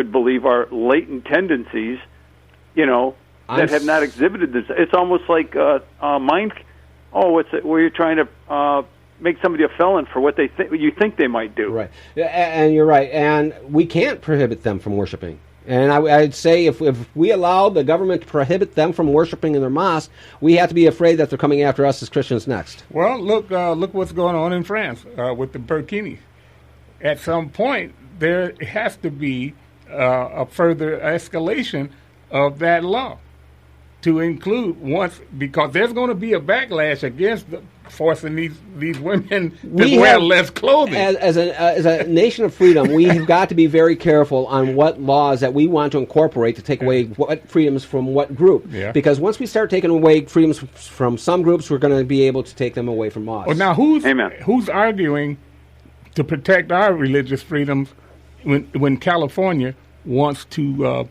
would believe are latent tendencies, that have not exhibited this. It's almost like mind. Oh, what's it? Where you're trying to make somebody a felon for what you think they might do. Right, and you're right. And we can't prohibit them from worshiping. And I'd say if we allow the government to prohibit them from worshiping in their mosque, we have to be afraid that they're coming after us as Christians next. Well, look what's going on in France with the burkinis. At some point, there has to be a further escalation of that law to include because there's going to be a backlash against forcing these women to wear less clothing. As a nation of freedom, we have got to be very careful on what laws that we want to incorporate to take away what freedoms from what group. Yeah. Because once we start taking away freedoms from some groups, we're going to be able to take them away from us. Well, now who's arguing to protect our religious freedoms when California wants to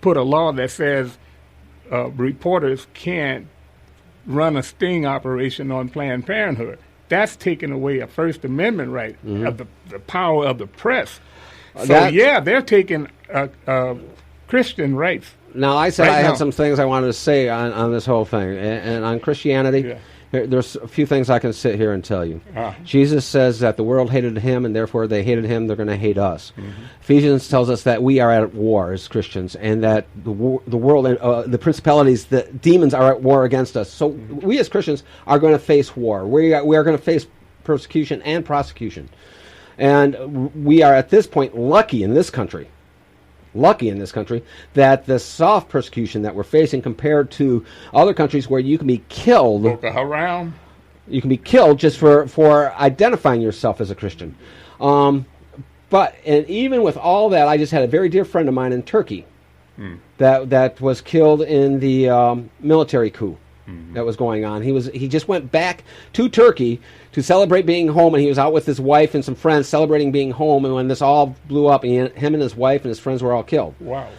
put a law that says reporters can't run a sting operation on Planned Parenthood? That's taking away a First Amendment right of the power of the press. So they're taking Christian rights. Now, I said I had some things I wanted to say on this whole thing, and on Christianity. Yeah. There's a few things I can sit here and tell you. Jesus says that the world hated him, and therefore they hated him, they're going to hate us. Ephesians tells us that we are at war as Christians, and that the world, the principalities, the demons are at war against us. So we as Christians are going to face war. We are going to face persecution and prosecution. And we are at this point lucky in this country that the soft persecution that we're facing compared to other countries where you can be killed. Boko Haram. You can be killed just for identifying yourself as a Christian. But even with all that, I just had a very dear friend of mine in Turkey that was killed in the military coup that was going on. He just went back to Turkey to celebrate being home, and he was out with his wife and some friends celebrating being home, and when this all blew up, him and his wife and his friends were all killed. Wow.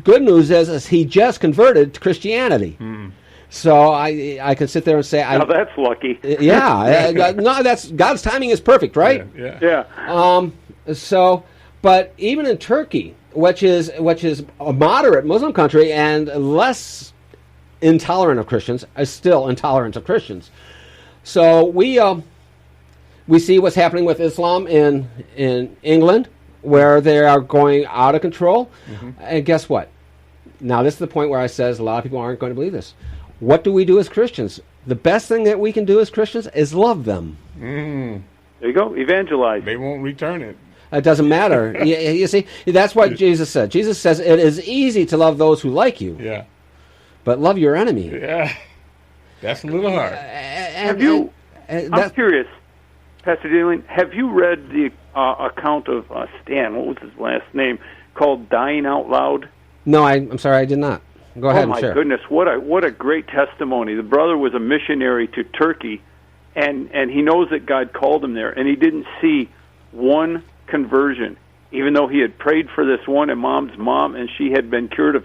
Good news is he just converted to Christianity. So I can sit there and say... Now that's lucky. Yeah. No, God's timing is perfect, right? Yeah. But even in Turkey, which is a moderate Muslim country and less intolerant of Christians, is still intolerant of Christians. So we see what's happening with Islam in England, where they are going out of control. And guess what? Now this is the point where I says a lot of people aren't going to believe this. What do we do as Christians? The best thing that we can do as Christians is love them. There you go. Evangelize. They won't return it. It doesn't matter. you see, that's what Jesus said. Jesus says it is easy to love those who like you. Yeah. But love your enemy. Yeah. That's a little hard. I'm curious, Pastor Dietering, have you read the account of Stan, what was his last name, called Dying Out Loud? No, I'm sorry, I did not. Go ahead and share. Oh, my goodness, what a great testimony. The brother was a missionary to Turkey, and he knows that God called him there, and he didn't see one conversion, even though he had prayed for this one imam's mom, and she had been cured of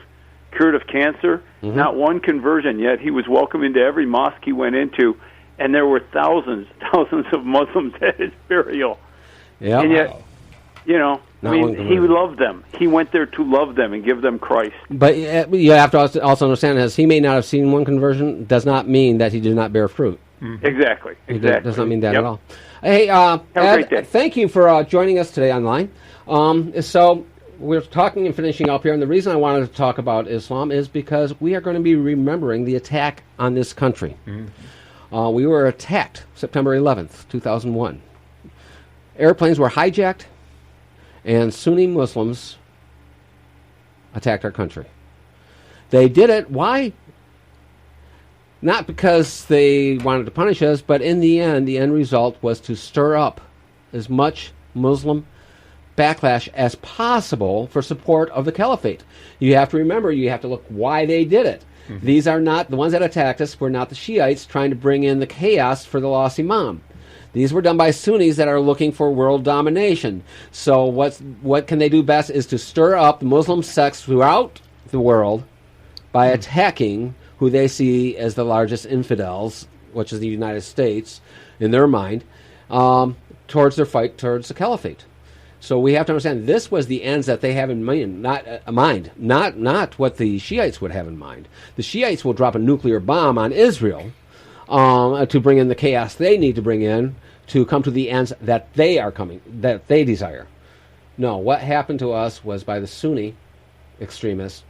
cancer. Not one conversion, yet he was welcome into every mosque he went into, and there were thousands of Muslims at his burial. Yeah. And yet, he loved them. He went there to love them and give them Christ. But you have to also understand, as he may not have seen one conversion, does not mean that he did not bear fruit. Exactly. It does not mean that at all. Hey, have a great day. Thank you for joining us today online. So we're talking and finishing up here, and the reason I wanted to talk about Islam is because we are going to be remembering the attack on this country. We were attacked September 11th, 2001. Airplanes were hijacked, and Sunni Muslims attacked our country. They did it, why? Not because they wanted to punish us, but in the end result was to stir up as much Muslim backlash as possible for support of the caliphate. You have to remember, you have to look why they did it. These are not, the ones that attacked us were not the Shiites trying to bring in the chaos for the lost imam. These were done by Sunnis that are looking for world domination. So what can they do best is to stir up the Muslim sects throughout the world by attacking who they see as the largest infidels, which is the United States, in their mind, towards their fight towards the caliphate. So we have to understand this was the ends that they have in mind, not what the Shiites would have in mind. The Shiites will drop a nuclear bomb on Israel to bring in the chaos they need to bring in to come to the ends that they desire. No, what happened to us was by the Sunni extremists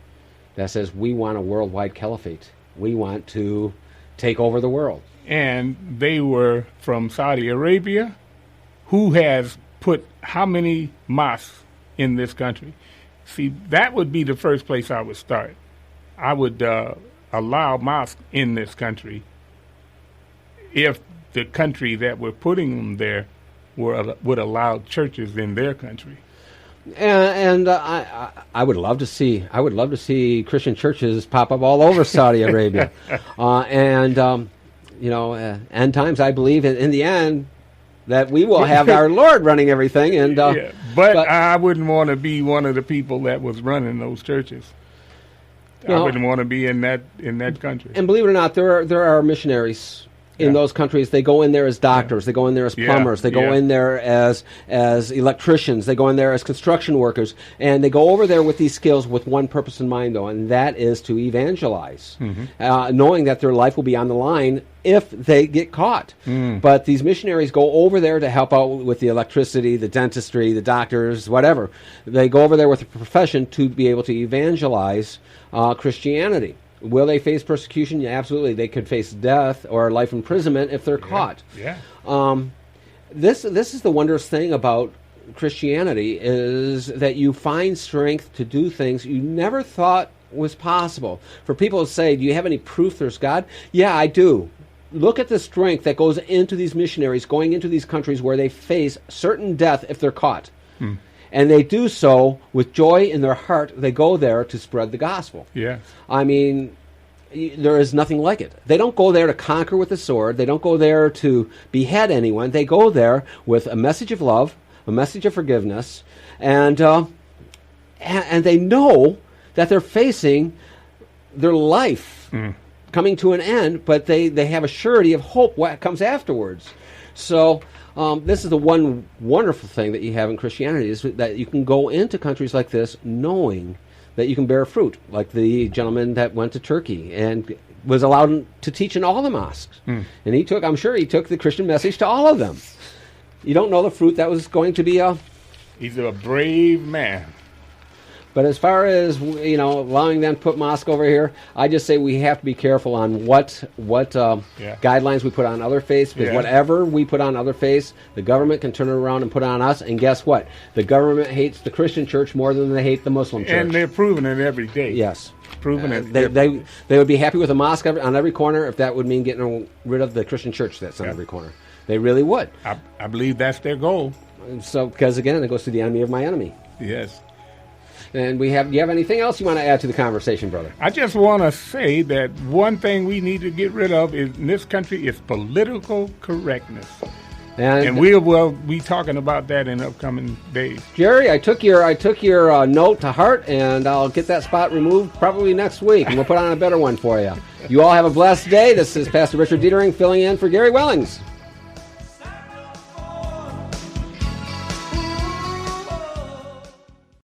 that says we want a worldwide caliphate. We want to take over the world. And they were from Saudi Arabia, who has put how many mosques in this country? See, that would be the first place I would start. I would allow mosques in this country if the country that we're putting them there would allow churches in their country. And I would love to see Christian churches pop up all over Saudi Arabia, end times. I believe in the end that we will have our Lord running everything. And but I wouldn't want to be one of the people that was running those churches. I wouldn't want to be in that country. And believe it or not, there are missionaries in those countries. They go in there as doctors. They go in there as plumbers. They go in there as electricians. They go in there as construction workers. And they go over there with these skills with one purpose in mind, though, and that is to evangelize, knowing that their life will be on the line if they get caught. But these missionaries go over there to help out with the electricity, the dentistry, the doctors, whatever. They go over there with a profession to be able to evangelize Christianity. Will they face persecution? Yeah, absolutely. They could face death or life imprisonment if they're caught. This is the wondrous thing about Christianity, is that you find strength to do things you never thought was possible. For people to say, do you have any proof there's God? Yeah, I do. Look at the strength that goes into these missionaries going into these countries where they face certain death if they're caught. And they do so with joy in their heart. They go there to spread the gospel. I mean, there is nothing like it. They don't go there to conquer with the sword. They don't go there to behead anyone. They go there with a message of love, a message of forgiveness, and they know that they're facing their life coming to an end, but they have a surety of hope what comes afterwards. So this is the one wonderful thing that you have in Christianity, is that you can go into countries like this knowing that you can bear fruit, like the gentleman that went to Turkey and was allowed to teach in all the mosques. And I'm sure he took the Christian message to all of them. You don't know the fruit that was going to be He's a brave man. But as far as, allowing them to put mosque over here, I just say we have to be careful on what guidelines we put on other faiths, because whatever we put on other faiths, the government can turn it around and put it on us. And guess what? The government hates the Christian church more than they hate the Muslim church. And they're proving it every day. Yes. Proving it. They would be happy with a mosque on every corner if that would mean getting rid of the Christian church that's on every corner. They really would. I believe that's their goal. So, because again, it goes to the enemy of my enemy. Yes. And do you have anything else you want to add to the conversation, brother? I just want to say that one thing we need to get rid of in this country is political correctness. And we will be talking about that in upcoming days. Jerry, I took your note to heart, and I'll get that spot removed probably next week, and we'll put on a better one for you. You all have a blessed day. This is Pastor Richard Dietering filling in for Gary Wellings.